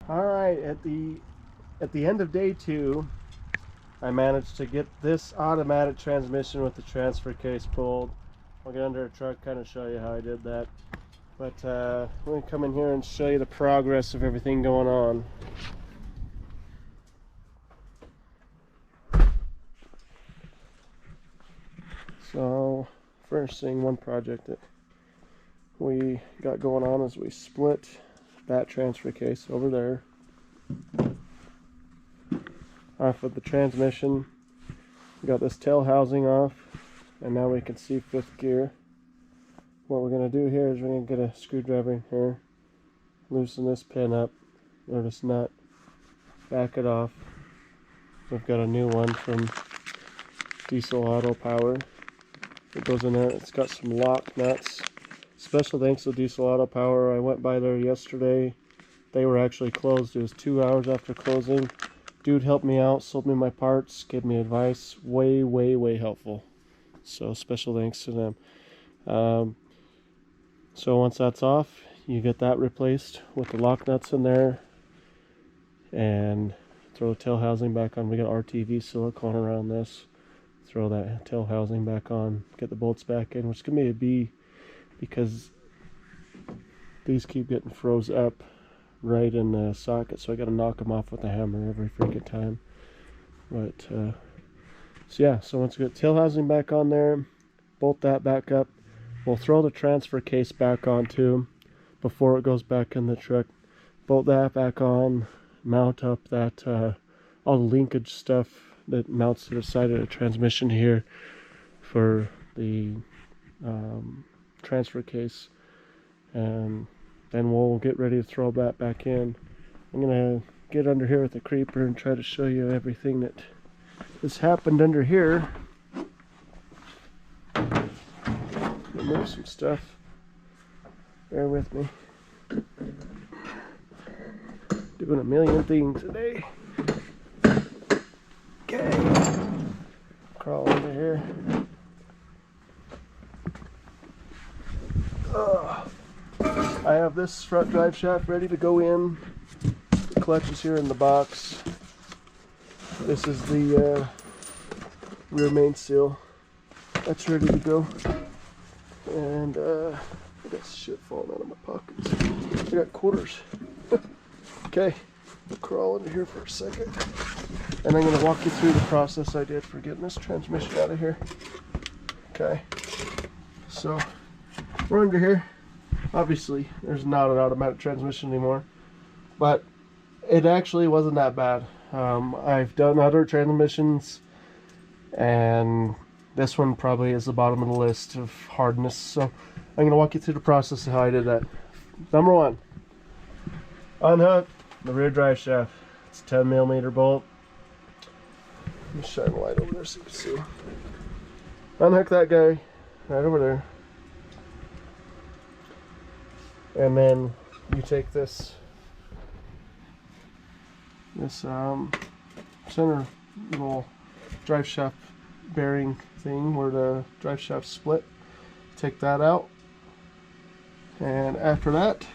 All right, at the end of day 2, I managed to get this automatic transmission with the transfer case pulled. I'll get under a truck, kind of show you how I did that. But I'm going to come in here and show you the progress of everything going on. So, first thing, one project that we got going on is we split that transfer case over there off of the transmission. We got this tail housing off, and now we can see 5th gear. What we're going to do here is we're going to get a screwdriver in here, loosen this pin up, or this nut, back it off. We've got a new one from Diesel Auto Power. It goes in there. It's got some lock nuts. Special thanks to Diesel Auto Power. I went by there yesterday. They were actually closed. It was 2 hours after closing. Dude helped me out, sold me my parts, gave me advice. Way helpful. So special thanks to them. So once that's off, you get that replaced with the lock nuts in there, and throw the tail housing back on. We got RTV silicone around this. Throw that tail housing back on, get the bolts back in, which can be a B because these keep getting froze up right in the socket, so I got to knock them off with a hammer every freaking time. But so yeah, so once we get tail housing back on there, bolt that back up. We'll throw the transfer case back on too before it goes back in the truck. Bolt that back on, mount up that all the linkage stuff that mounts to the side of the transmission here for the transfer case, and then we'll get ready to throw that back in. I'm gonna get under here with the creeper and try to show you everything that has happened under here. Remove some stuff. Bear with me. Doing a million things today. Okay. Crawl under here. I have this front drive shaft ready to go in. The clutch is here in the box. This is the rear main seal. That's ready to go. And I got shit falling out of my pockets. I got quarters. Okay, we'll crawl under here for a second. And I'm going to walk you through the process I did for getting this transmission out of here. Okay, so we're under here. Obviously, there's not an automatic transmission anymore, but it actually wasn't that bad. I've done other transmissions, and this one probably is the bottom of the list of hardness. So I'm going to walk you through the process of how I did that. Number 1, unhook the rear drive shaft. It's a 10mm bolt. Let me shine the light over there so you can see. Unhook that guy right over there. And then you take this center little drive shaft bearing thing where the drive shaft split. Take that out, and after that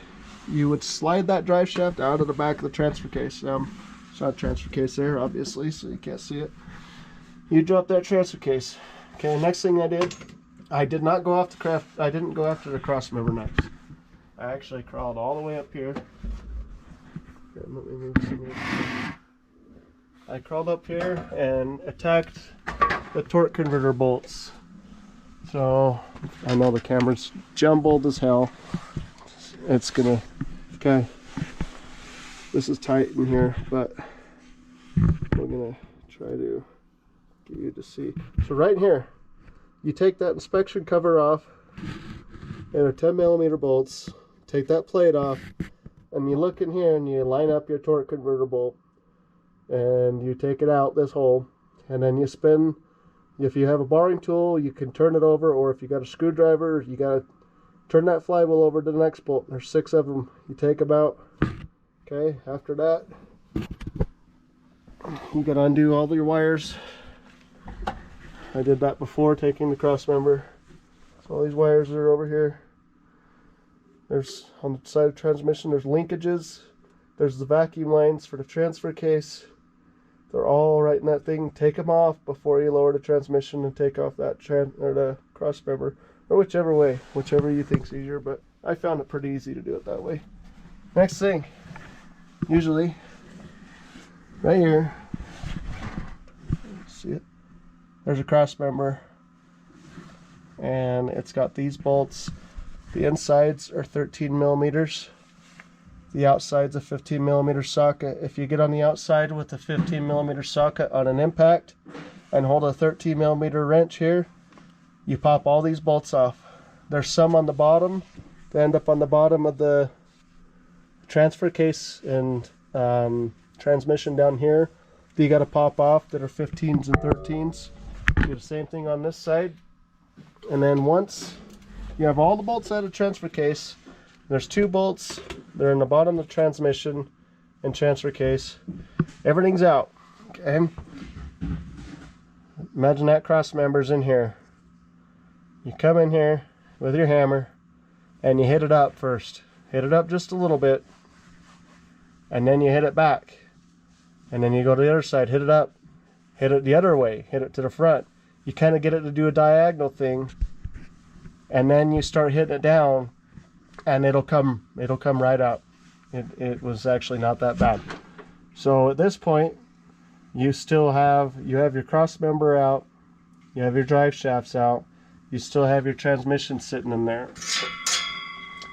you would slide that drive shaft out of the back of the transfer case. It's not a transfer case there, obviously, so you can't see it. You drop that transfer case. Okay, next thing I did, I did not go off the craft. I didn't go after the cross member next. I actually crawled all the way up here. Okay, let me move some here. I crawled up here and attacked the torque converter bolts. So I know the camera's jumbled as hell. It's gonna, okay, this is tight in here, but we're gonna try to get you to see. So right here, you take that inspection cover off and a 10mm bolts, take that plate off, and you look in here and you line up your torque converter bolt, and you take it out this hole, and then you spin. If you have a boring tool, you can turn it over, or if you got a screwdriver, you got to turn that flywheel over to the next bolt. There's 6 of them. You take them out. Okay, after that, you got to undo all your wires. I did that before taking the cross member. So all these wires are over here. There's on the side of the transmission, there's linkages There's the vacuum lines for the transfer case. They're all right in that thing. Take them off before you lower the transmission and take off that or the cross member, or whichever way, whichever you think's easier. But I found it pretty easy to do it that way. Next thing, usually right here, see it? There's a cross member, and it's got these bolts. The insides are 13 millimeters. The outside's a 15 millimeter socket. If you get on the outside with a 15 millimeter socket on an impact and hold a 13 millimeter wrench here, you pop all these bolts off. There's some on the bottom. They end up on the bottom of the transfer case and transmission down here that you got to pop off that are 15s and 13s. Do the same thing on this side. And then once you have all the bolts out of the transfer case, there's 2 bolts. They're in the bottom of the transmission and transfer case. Everything's out. Okay. Imagine that cross member's in here. You come in here with your hammer and you hit it up first. Hit it up just a little bit. And then you hit it back. And then you go to the other side, hit it up. Hit it the other way. Hit it to the front. You kind of get it to do a diagonal thing. And then you start hitting it down. And it'll come right out. It was actually not that bad. So at this point, you have your cross member out, you have your drive shafts out, you still have your transmission sitting in there,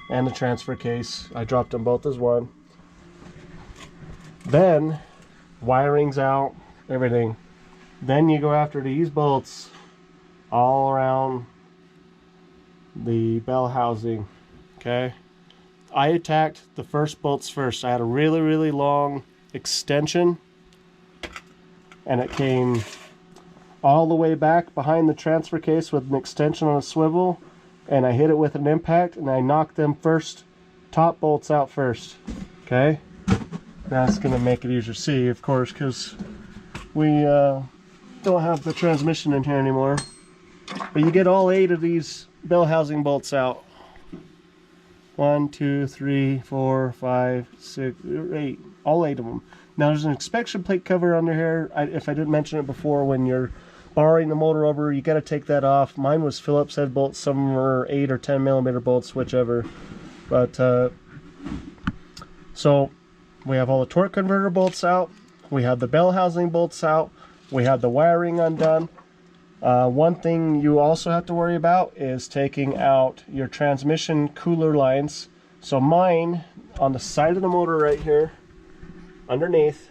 and the transfer case. I dropped them both as one. Then wiring's out, everything. Then you go after these bolts all around the bell housing. Okay, I attacked the first bolts first. I had a really long extension, and it came all the way back behind the transfer case with an extension on a swivel, and I hit it with an impact, and I knocked them top bolts out first. Okay, that's gonna make it easier to see, of course, because we don't have the transmission in here anymore. But you get all 8 of these bell housing bolts out. 1, 2, 3, 4, 5, 6, 8. All 8 of them. Now there's an inspection plate cover under here. If I didn't mention it before, when you're borrowing the motor over, you got to take that off. Mine was Phillips head bolts. Some were 8 or 10 millimeter bolts, whichever. But so we have all the torque converter bolts out. We have the bell housing bolts out. We have the wiring undone. One thing you also have to worry about is taking out your transmission cooler lines. So mine, on the side of the motor right here, underneath,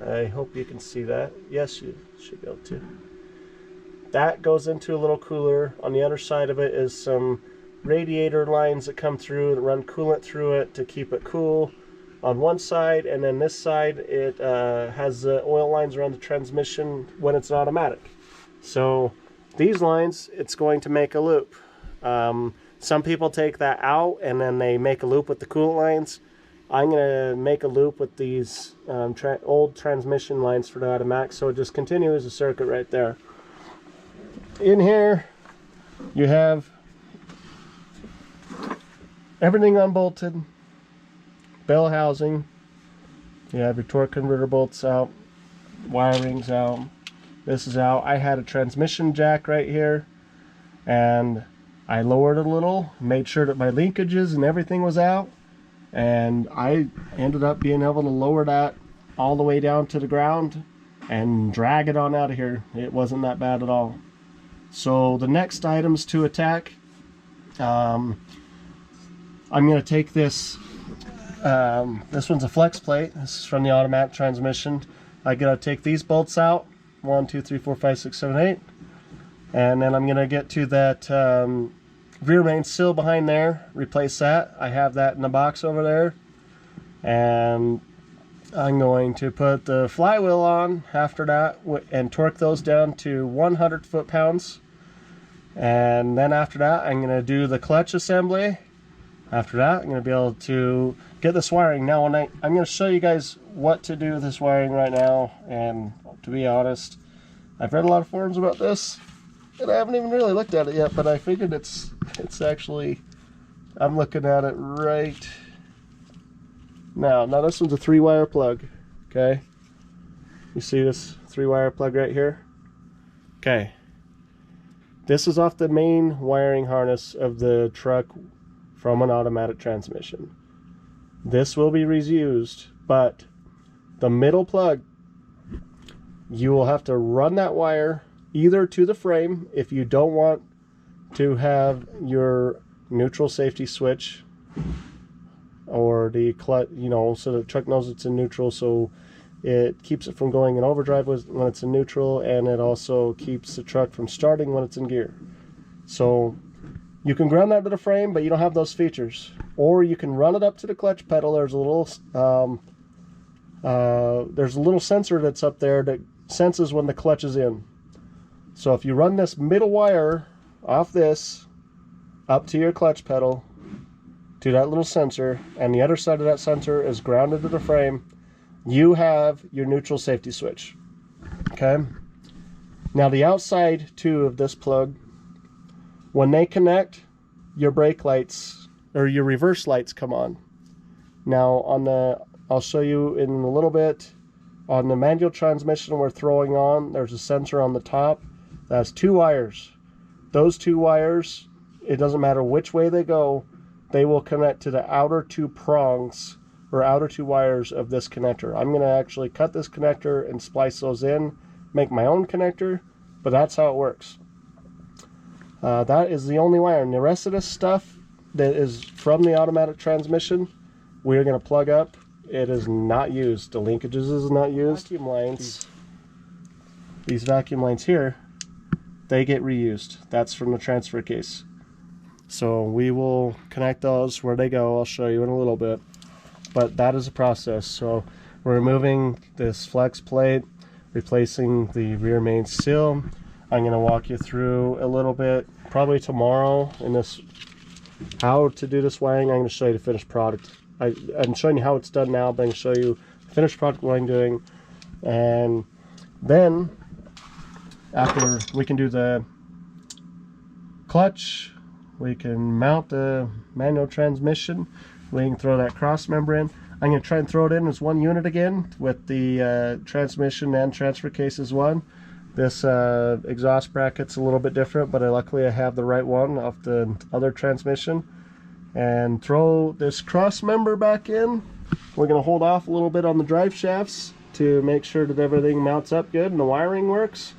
I hope you can see that. Yes, you should be able to. That goes into a little cooler. On the other side of it is some radiator lines that come through and run coolant through it to keep it cool on one side, and then this side it has the oil lines around the transmission when it's an automatic. So these lines, it's going to make a loop. Some people take that out and then they make a loop with the coolant lines. I'm going to make a loop with these old transmission lines for the automatic, so it just continues the circuit right there. In here you have everything unbolted, bell housing, you have your torque converter bolts out, wiring's out, this is out. I had a transmission jack right here, and I lowered it a little, made sure that my linkages and everything was out, and I ended up being able to lower that all the way down to the ground and drag it on out of here. It wasn't that bad at all. So the next items to attack, I'm going to take this, this one's a flex plate. This is from the automatic transmission. I'm going to take these bolts out, 1, 2, 3, 4, 5, 6, 7, 8. And then I'm going to get to that rear main sill behind there, replace that. I have that in the box over there. And I'm going to put the flywheel on after that and torque those down to 100 foot-pounds. And then after that, I'm going to do the clutch assembly. After that, I'm going to be able to get this wiring. Now, I'm going to show you guys what to do with this wiring right now. And to be honest, I've read a lot of forums about this, and I haven't even really looked at it yet, but I figured it's actually, I'm looking at it right Now this one's a 3-wire plug. Okay, you see this 3-wire plug right here? Okay, this is off the main wiring harness of the truck from an automatic transmission. This will be reused, but the middle plug, you will have to run that wire either to the frame if you don't want to have your neutral safety switch, or the clutch, you know, so the truck knows it's in neutral, so it keeps it from going in overdrive when it's in neutral, and it also keeps the truck from starting when it's in gear. So you can ground that to the frame, but you don't have those features. Or you can run it up to the clutch pedal. There's a little sensor that's up there that senses when the clutch is in. So if you run this middle wire off this up to your clutch pedal, to that little sensor, and the other side of that sensor is grounded to the frame, you have your neutral safety switch. Okay? Now the outside too of this plug, when they connect, your brake lights or your reverse lights come on. Now I'll show you in a little bit, on the manual transmission we're throwing on, there's a sensor on the top that has 2 wires. Those 2 wires, it doesn't matter which way they go, they will connect to the outer 2 prongs or outer 2 wires of this connector. I'm going to actually cut this connector and splice those in, make my own connector, but that's how it works. That is the only wire, and the rest of this stuff that is from the automatic transmission, we're going to plug up. It is not used. The linkages is not used. Vacuum lines, these vacuum lines here, they get reused. That's from the transfer case. So we will connect those where they go. I'll show you in a little bit. But that is a process. So we're removing this flex plate, replacing the rear main seal. I'm going to walk you through a little bit, probably tomorrow, in this how to do this wiring. I'm going to show you the finished product. I'm showing you how it's done now, but I'm going to show you the finished product, what I'm doing. And then after we can do the clutch, we can mount the manual transmission, we can throw that cross member in. I'm going to try and throw it in as one unit again with the transmission and transfer case as one. This exhaust bracket's a little bit different, but luckily I have the right one off the other transmission. And throw this cross member back in. We're going to hold off a little bit on the drive shafts to make sure that everything mounts up good and the wiring works.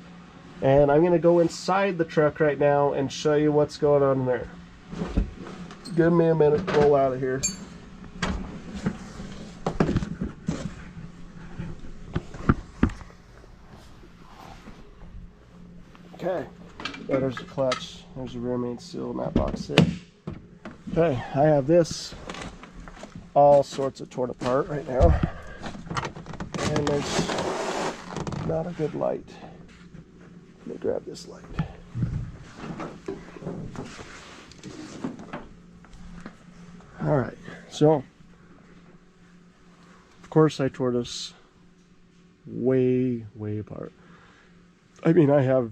And I'm going to go inside the truck right now and show you what's going on there. Give me a minute to roll out of here. Okay, there's the clutch, there's the rear main seal, and that box there. Okay, I have this all sorts of torn apart right now, and there's not a good light. Let me grab this light. Alright, so of course I tore this way apart. I mean, I have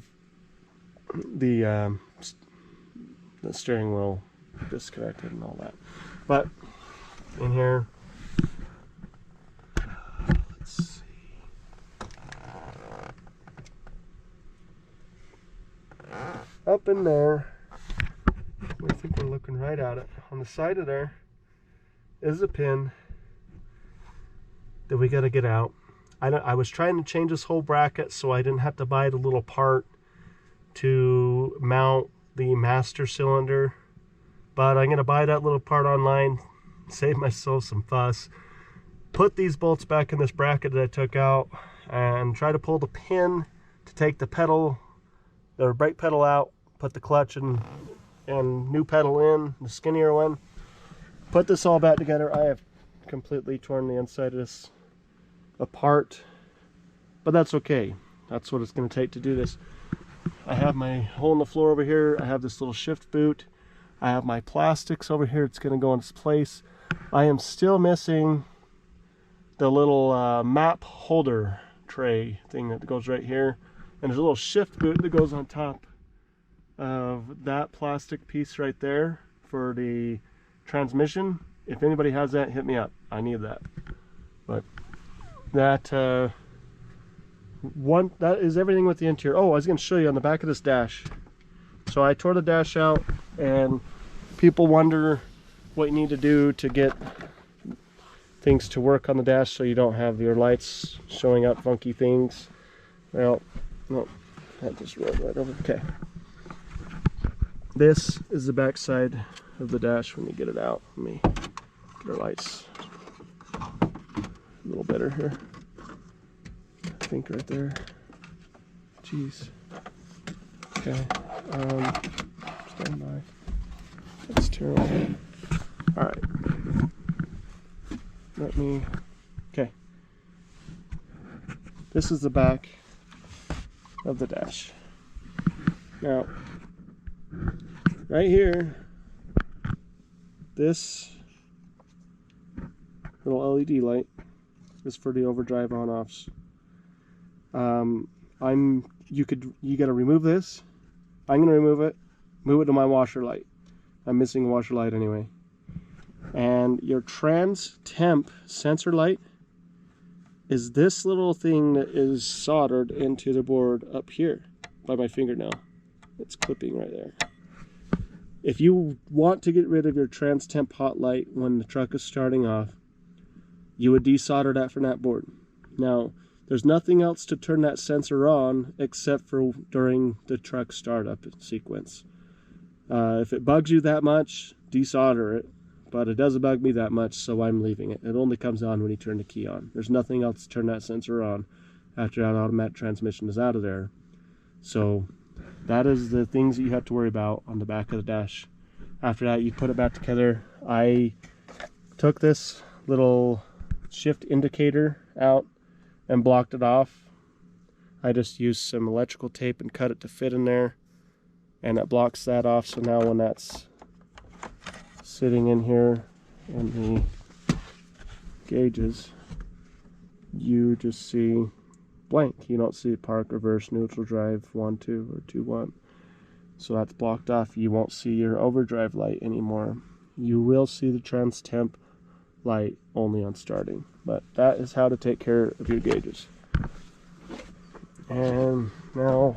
the steering wheel disconnected and all that, but in here, let's see, up in there, I think we're looking right at it. On the side of there is a pin that we got to get out. I was trying to change this whole bracket so I didn't have to buy the little part to mount the master cylinder, but I'm going to buy that little part online, save myself some fuss, put these bolts back in this bracket that I took out, and try to pull the pin to take the pedal, the brake pedal out, put the clutch and new pedal in, the skinnier one, put this all back together. I have completely torn the inside of this apart, but that's okay. That's what it's going to take to do this. I have my hole in the floor over here. I have this little shift boot. I have my plastics over here. It's going to go in its place. I am still missing the little map holder tray thing that goes right here, and there's a little shift boot that goes on top of that plastic piece right there for the transmission. if anybody has that, hit me up. I need that. But that that is everything with the interior. Oh, I was going to show you on the back of this dash. So I tore the dash out, and people wonder what you need to do to get things to work on the dash so you don't have your lights showing up funky things. Well, no, that just rolled right over. Okay. This is the back side of the dash when you get it out. Let me get our lights a little better here. I think right there. Jeez. Okay. Stand by. That's terrible. Alright. Let me. Okay. This is the back of the dash. Now, right here, this little LED light is for the overdrive on-offs. You gotta remove this. I'm gonna remove it, move it to my washer light. I'm missing a washer light anyway. And your trans temp sensor light is this little thing that is soldered into the board up here by my fingernail. It's clipping right there. If you want to get rid of your trans temp hot light when the truck is starting off, you would desolder that from that board. Now, there's nothing else to turn that sensor on except for during the truck startup sequence. If it bugs you that much, desolder it, but it doesn't bug me that much, so I'm leaving it. It only comes on when you turn the key on. There's nothing else to turn that sensor on after that automatic transmission is out of there. So that is the things that you have to worry about on the back of the dash. After that, you put it back together. I took this little shift indicator out and blocked it off. I just used some electrical tape and cut it to fit in there, and it blocks that off. So now when that's sitting in here in the gauges, you just see blank. You don't see park, reverse, neutral, drive, 1, 2, or 2, 1. So that's blocked off. You won't see your overdrive light anymore. You will see the trans temp light only on starting. But that is how to take care of your gauges. And now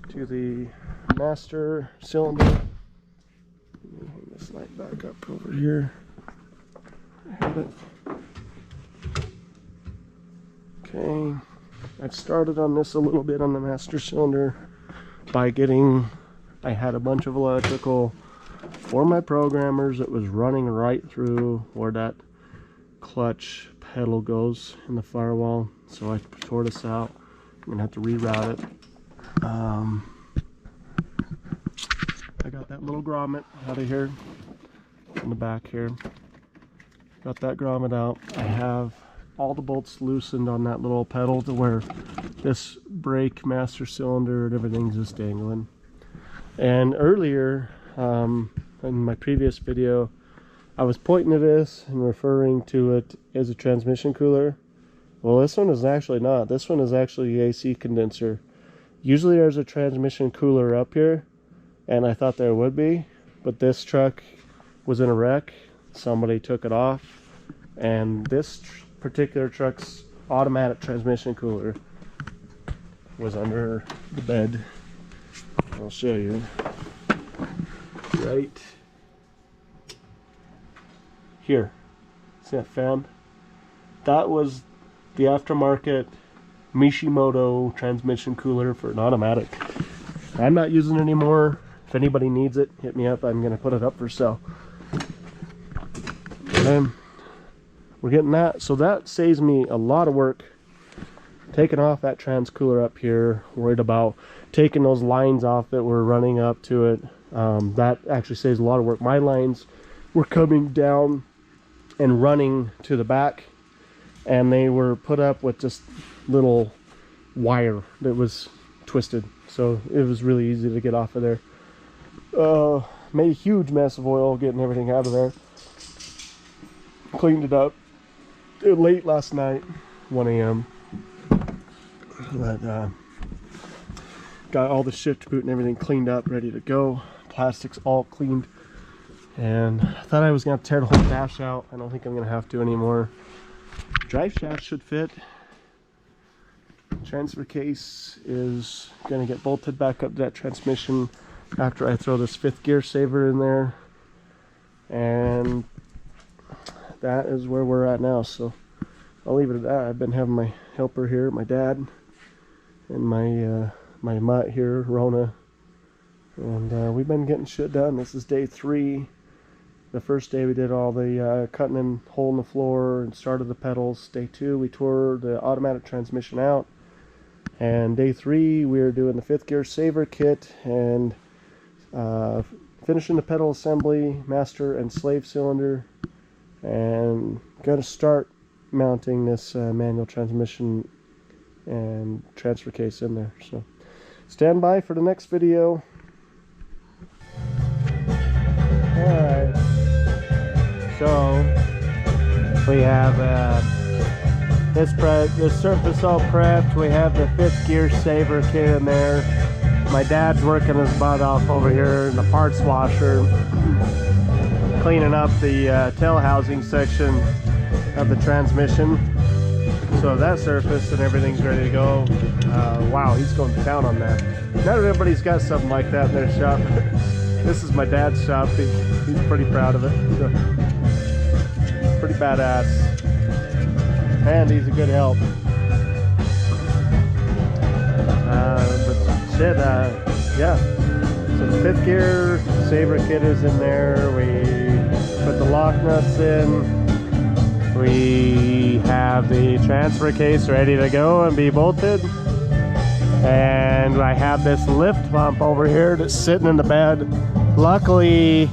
to the master cylinder. Let me hang this light back up over here. I have it. Okay. I've started on this a little bit on the master cylinder by I had a bunch of electrical for my programmers that was running right through where that clutch pedal goes in the firewall. So I tore this out. I'm gonna have to reroute it. I got that little grommet out of here in the back here. Got that grommet out. I have all the bolts loosened on that little pedal to where this brake master cylinder and everything's just dangling. And earlier in my previous video, I was pointing to this and referring to it as a transmission cooler. Well, this one is actually not. This one is actually the AC condenser. Usually there's a transmission cooler up here, and I thought there would be, but this truck was in a wreck. Somebody took it off, and this particular truck's automatic transmission cooler was under the bed. I'll show you. Right here. See that fan? That was the aftermarket Mishimoto transmission cooler for an automatic. I'm not using it anymore. If anybody needs it, hit me up. I'm going to put it up for sale. And we're getting that. So that saves me a lot of work. Taking off that trans cooler up here. Worried about taking those lines off that were running up to it. That actually saves a lot of work. My lines were coming down and running to the back, and they were put up with just little wire that was twisted, so it was really easy to get off of there. Made a huge mess of oil getting everything out of there. Cleaned it up late last night, 1 a.m. But got all the shift boot and everything cleaned up, ready to go. Plastics all cleaned And I thought I was going to tear the whole dash out. I don't think I'm going to have to anymore. Drive shaft should fit. Transfer case is going to get bolted back up to that transmission after I throw this 5th gear saver in there. And that is where we're at now. So I'll leave it at that. I've been having my helper here, my dad, and my mutt here, Rona. And we've been getting shit done. This is day 3. The first day we did all the cutting and hole in the floor and started the pedals. Day 2 we tore the automatic transmission out. And day 3 we're doing the 5th gear saver kit and finishing the pedal assembly, master and slave cylinder. And gonna start mounting this manual transmission and transfer case in there. So stand by for the next video. Alright, so we have this surface all prepped. We have the 5th gear saver kit in there. My dad's working his butt off over here in the parts washer, cleaning up the tail housing section of the transmission. So that surface and everything's ready to go. Wow, he's going to town on that. Not everybody's got something like that in their shop. This is my dad's shop. He's pretty proud of it. So, pretty badass. And he's a good help. But shit, yeah. So the 5th gear saver kit is in there. We put the lock nuts in. We have the transfer case ready to go and be bolted. And I have this lift pump over here that's sitting in the bed. Luckily,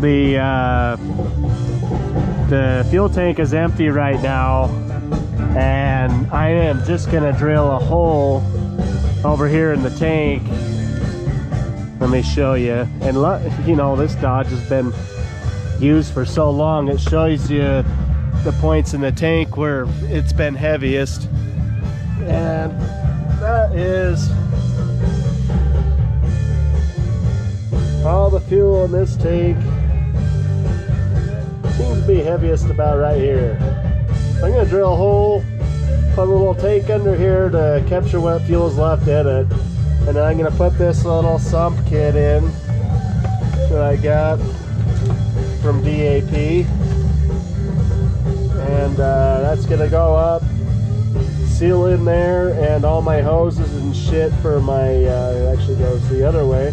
the fuel tank is empty right now, and I am just gonna drill a hole over here in the tank. Let me show you. And you know, this Dodge has been used for so long, it shows you the points in the tank where it's been heaviest. And that is all the fuel in this tank. Seems to be heaviest about right here. I'm going to drill a hole, put a little tank under here to capture what fuel is left in it, and then I'm going to put this little sump kit in that I got from DAP, and that's going to go up, seal in there, and all my hoses and shit for my, it actually goes the other way,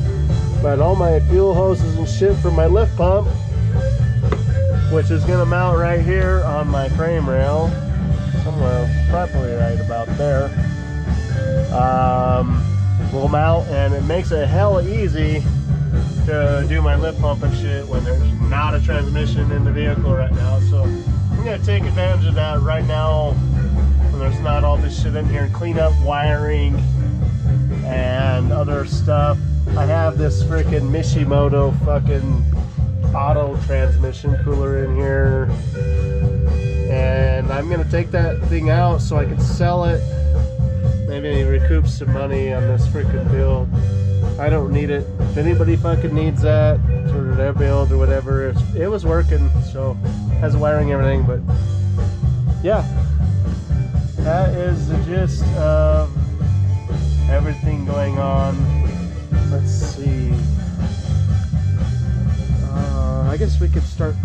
but all my fuel hoses and shit for my lift pump, which is going to mount right here on my frame rail, somewhere probably right about there. Will mount, and it makes it hella easy to do my lift pump and shit when there's not a transmission in the vehicle right now. So I'm going to take advantage of that right now when there's not all this shit in here, and clean up wiring and other stuff. I have this freaking Mishimoto fucking auto transmission cooler in here, and I'm gonna take that thing out so I can sell it, maybe recoup some money on this freaking build. I don't need it. If anybody fucking needs that for their build or whatever, it was working, so has wiring and everything. But yeah, that is the gist of everything going on. Let's see. I guess we could start.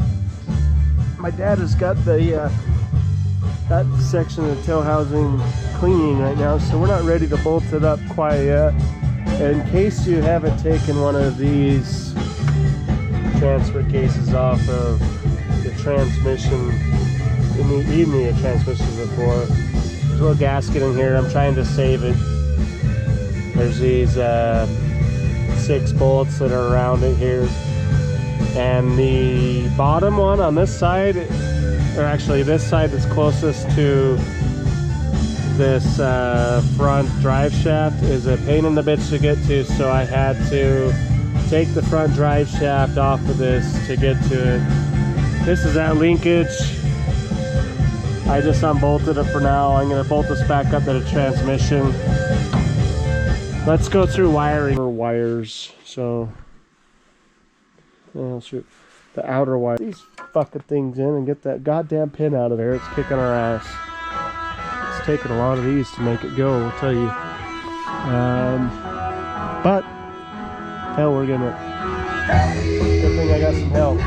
My dad has got the that section of the tail housing cleaning right now, so we're not ready to bolt it up quite yet. In case you haven't taken one of these transfer cases off of the transmission, even the transmission before, there's a little gasket in here. I'm trying to save it. There's these 6 bolts that are around it here. And the bottom one on this side, or actually this side that's closest to this front drive shaft, is a pain in the bitch to get to, so I had to take the front drive shaft off of this to get to it. This is that linkage. I just unbolted it for now. I'm going to bolt this back up to the transmission. Let's go through wiring or wires. So, oh shoot. the outer wire. These fucking things in and get that goddamn pin out of there. It's kicking our ass. It's taking a lot of these to make it go, I'll tell you. But hell, we're gonna. Good thing I got some help.